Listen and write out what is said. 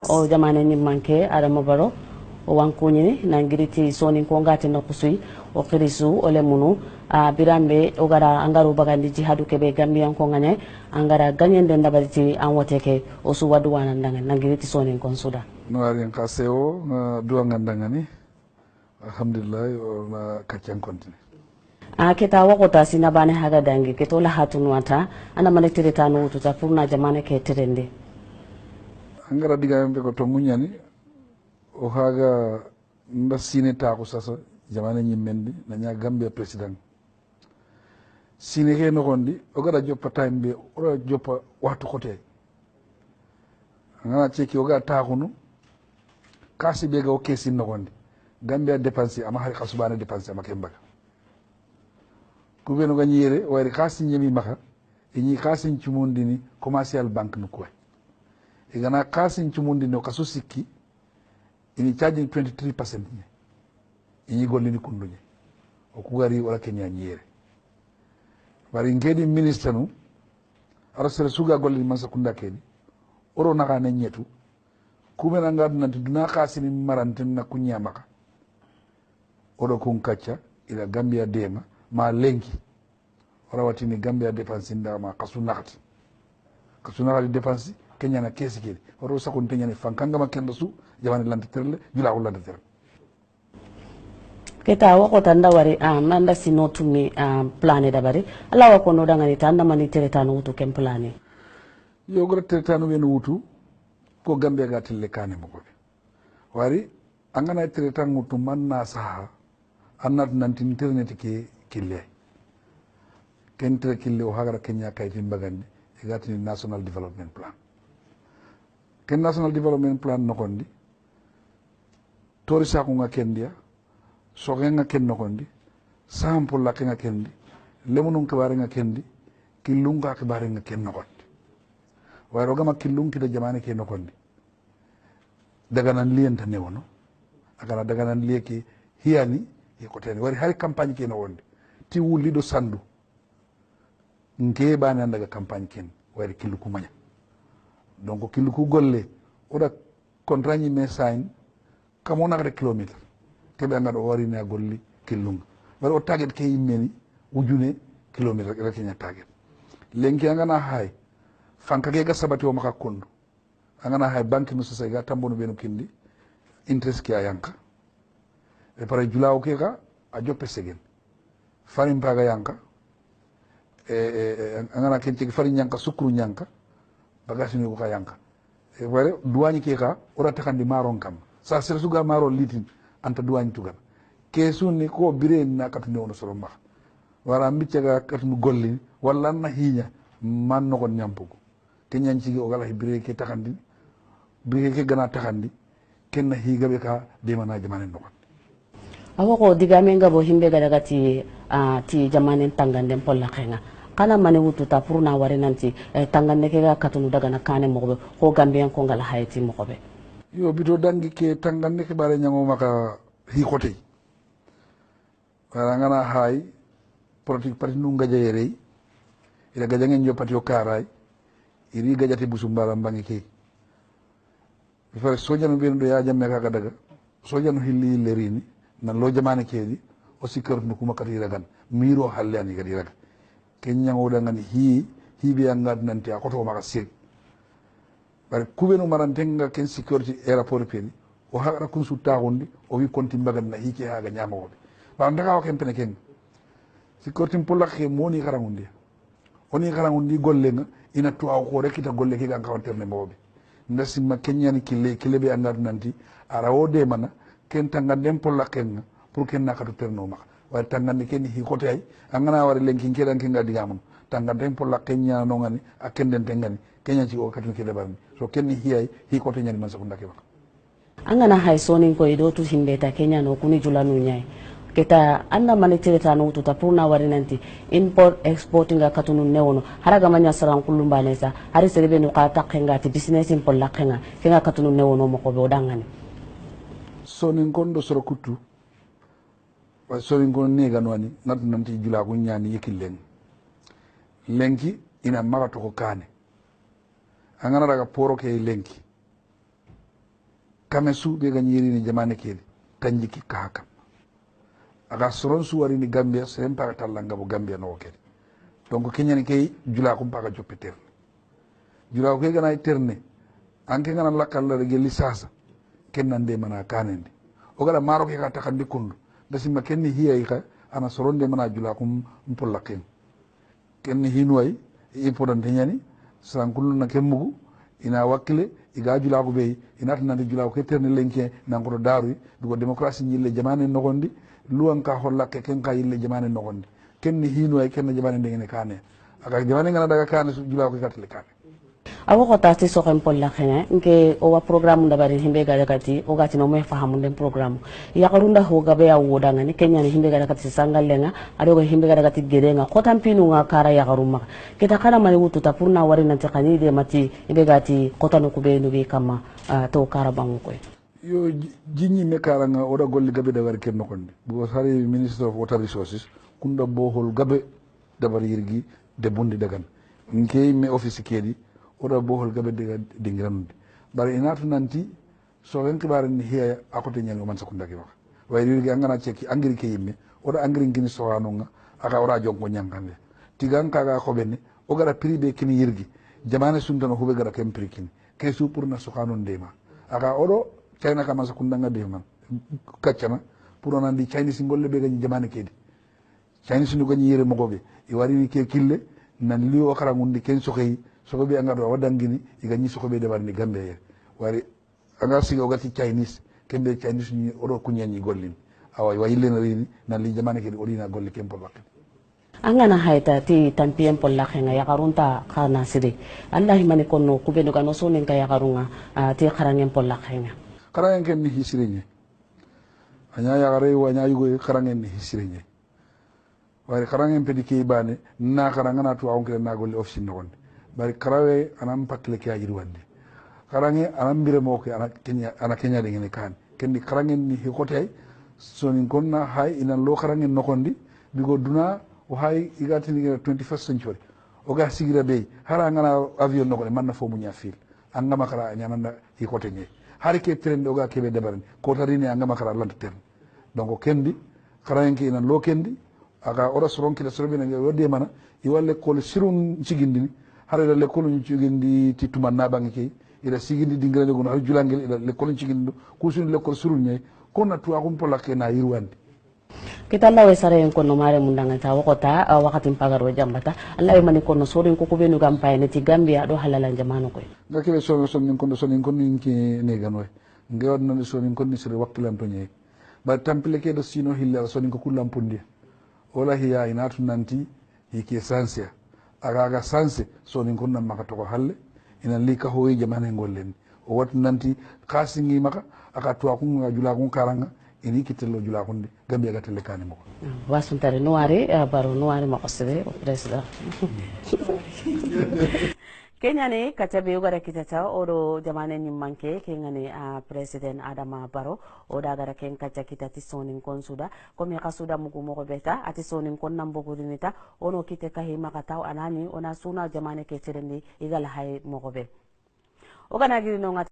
o jamane ni manke adama baro o wankuni nangiriti soni ko ngati no kusui o khirisu ole munu a birambe o gara angaro bagandi jihadu kebe gambian ko ngane angara ganyende ndabariti an woteke o su wadu wana ndangen nangiriti soni kon suda no ari kaseo duwa ngandangani alhamdulillah na kacang kontine a keta wakota sina bane haga dangi ketola hatunu ata ana mane tireta no tuta furna jamane ke terende angara diga mbe ko to munyani o haga nda sine ta ko sasa jamane nyimmendi na nya gambia president sine ke no gondi o gara joppa time o joppa watu kote ngana cheki o ga ta kunu kasi be ga o kesi no gondi gambia dépenser ama hari khasubana dépenser ama kembaga kubeno ga nyire wari kasi nyemi maka inyi kasi chumundini commercial bank no ko igana kasi chumundini kaso sikki ini charging 23% nye inyi gollini kundunye o kugari wala kenya nyire bari ngedi minister nu arasere suga gollini mansa kunda kedi oro naka ne nyetu kumena ngad nanti duna kasi ni marantin na kunya maka odo kun kacha ila gambia dema ma lengi ora watini gambia dépense nda ma kasu nakati dépense kenya na kesi kedi oro sakon tenya ni fankanga ma kendo su jamani lante terle jula ko lante terle keta wako tanda wari nanda sinotu mi plane da bari ala wako no danga ni tanda mani teretano wutu kem plane yo gra teretano wen wutu ko gambia ga telle kane mo ko wari angana teretano wutu manna saha annat nanti internet ke kille kentre kille o hagara kenya kayti mbagandi e gatini national development plan ken national development plan nokondi tori sa ko ngakendia so nga ken nokondi sample la kenga kendi lemunun ke bare nga kendi kilunga ke bare nga ken nokondi waro gama kilunki de jamane ke nokondi daga nan liyenta newono akana daga nan liyeki hiyani e ko ten wari hari campagne ke no wonde ti wulli do sandu nke bana daga campagne ken wari kiluku manya donc kiluku golle oda contrat ni message kamona re kilometre ke be ngado wari na golli kilunga wari o target ke yimeni ujune kilometre ke kenya target lenki ngana hay fanka ke ga sabati o maka kondo ngana hay banque no so ga tambono benu kindi interest ki ayanka e pare julaaw ke ka a joppe segen farim paga yanka ngana ken ci farin yanka sukru yanka bagasi ni ko ka yanka e pare duwani ke ka ora takandi maron kam sa ser suga maron litin anta duwani tugal ke sunni ko bire na kat ne wono soro ma wara mbicce ga kat mu golli walla na hinya man no ko nyampugo ke nyanci o gala bire ke takandi bire ke gana takandi ken na higa be ka de mana jamane no awako digamenga bo himbe ga daga ti ti jamanen tanganden polla khenga kana mane wutu ta purna wari nanti tangande ke ga katunu daga na kane mo ko gambian ko ngala hayti mo be yo bito dangi ke tangande ke bare nyango maka hi kote wala ngana hay politique parti nu ngaja yere ila gaja ngen jopati o karay iri gajati busumbala mbangi ke fa sojanu be ndo ya jamme ka daga sojanu hilli lerini nan lo jamane kedi o sikar no kuma kadi ragan miro hallani kadi raga kenya ngoda ngani hibe angad nanti akoto maka sir bar kubenu marantenga ken security airport peni o haara kun sutta gondi o wi konti mbagan na hike haga nyama wobe ba ndaka o ken pene ken security polla ke moni garangundi oni garangundi gollenga ina to ko rekita golle ke ga kawterne mobe ndasimma kenya ni kille be angad nanti ara o de mana ken tanganden polla ken pour ken nakatu terno ma wa tangande ken hi kote ay angana wari lenkin kedan ken ngadi gamon tanganden polla kenya no ngani akenden tengani kenya ci o katu ke debarni so ken hi ay hi kote nyani man sakunda ke ba angana hay sonin ko ido tu himbe ta kenya no kuni julanu nyai keta anna mane tireta no tuta purna wari nanti import exporting ga katunu newono haraga manya saran kulumba nesa hari serebe no ka takenga ti business in polla kenga kenga katunu newono mo ko be odangani sonin kondo soro kutu wa sonin kondo nega nwani natu nanti jula ko nyani yekillen lenki ina maga to ko kane angana daga poro ke lenki kame su be ga nyiri ni jamane kedi kanji ki kahakam aga soron su wari ni Gambia serem pa talanga bo Gambia no kedi donc kenyani kay jula ko pa joppe terne jula ko gana terne anke ngana lakal la gelli sasa kennande mana kanende o gala maro ke ka takandi kundu dasima kenni hiya ka ana soronde mana jula ko mpollaken kenni hinway importante nyani san kullu na kemmugu ina wakile iga jula ko be ina tan jula ko terne lenke nangoto daru dugo démocratie nyille jamane nogondi luwan ka hollakke ken ka yille jamane nogondi kenni hinway kenna jamane ndengene kane aga jamane ngana daga kane jula ko katale kane awo ko tati so kan polla khene nke o wa programme da bari himbe ga kati o gati no me fahamu den programme ya karunda ho ga be ya woda ngani kenya ni himbe ga kati sangalenga ado go himbe ga kati gedenga ko tampinu nga kara ya garuma kita kana mali wutu ta purna wari nan ta kani de mati himbe gati ko tanu ku be no be kama to kara bangu ko yo jinni me kara nga oda golli gabe da war ken nokonde bo sari minister of water resources kunda bohol gabe da bari yirgi de bundi dagan nke me office kedi oda bohol gabe de dingirande bari inatu nanti so len kibare ni hiya akote nyel man sakunda ki wax way yirgi angana ceki angiri ke yimme oda angiri ngini so hanonga aka ora jonko nyankande tigan kaga ko benni o gara prix be kini yirgi jamane suntano hube gara kem prix kini ke su pour na so hanon dema aka odo china kama sakunda nga de man kaccana pour onandi chinese ngolle be gani jamane kedi chinese ndu gani yere mogobe i wari ni ke kille nan liyo kara ngundi ken so xey so be anga do wadangini i gani so be de barni gambe yer wari anga sigo gati chinese kembe chinese ni odo kunyani gollin awa wayile na rini nan li jamane kedi odina golli kempo bakki angana hayta ti tampien polla khenga ya karunta kana sire allah mani konno kubeno kano sonen ka ya karunga ti kharangen polla khenga karangen ken ni hisirenye anya ya gare wa nya yugo karangen ni hisirenye wari karangen pedi ke bane na karangana to awon na golle office no gonde bari karawe anam pakle ke ajiri wande karange anam bire mo ke ana kenya de ngene kan kendi karangen ni hikotay sonin konna hay ina lo karangen no kondi bigo duna o hay igatini 21st century o ga sigira be hara ngana avion no ko man na fo mu nyafil angama kara nyananda hikote nyi hari ke trende o ga kebe debarni ko tarini angama kara lanta ten donc kendi karangen ina lo kendi aga ora soronki la sorbe na wodi mana i walle ko sirun cigindini hare le ko ñu cigindi ti tuma na bangi ke ila sigindi dingere go no julangel ila le ko cigindu ku sun le ko surun ñay ko na tuwa ko pola ke na yirwandi kita Allah sare en kono mare mundanga ta wakota wakati mpagaro jambata Allah mani kono sorin ko benu gampay ne ti Gambia do halala jamanu ko ngakebe sonin kono ki ne ganwe ngewad na sonin kono ni sire wakilan to ñay ba tampile ke do sino hilla sonin ko kulam pundi wala hiya inatu nanti hike sansia aga sanse sonin kono maka to halle ina lika hoye jamane ngollen o wat nanti khasingi maka aka to ko jula ko karanga ini kitelo jula ko Gambia ga tele kane mo wasuntare noire baro noire ma osbe o president Kenya ne katabe ugara kitata odo jamane ni manke kengane president Adama Barrow oda gara ken kacha kitati sonin konsuda komi kasuda mugu mo beta ati sonin kon nambo gudinita ono kite kahima kataw anani ona suna jamane ke tirendi igala hay mo be ogana giri no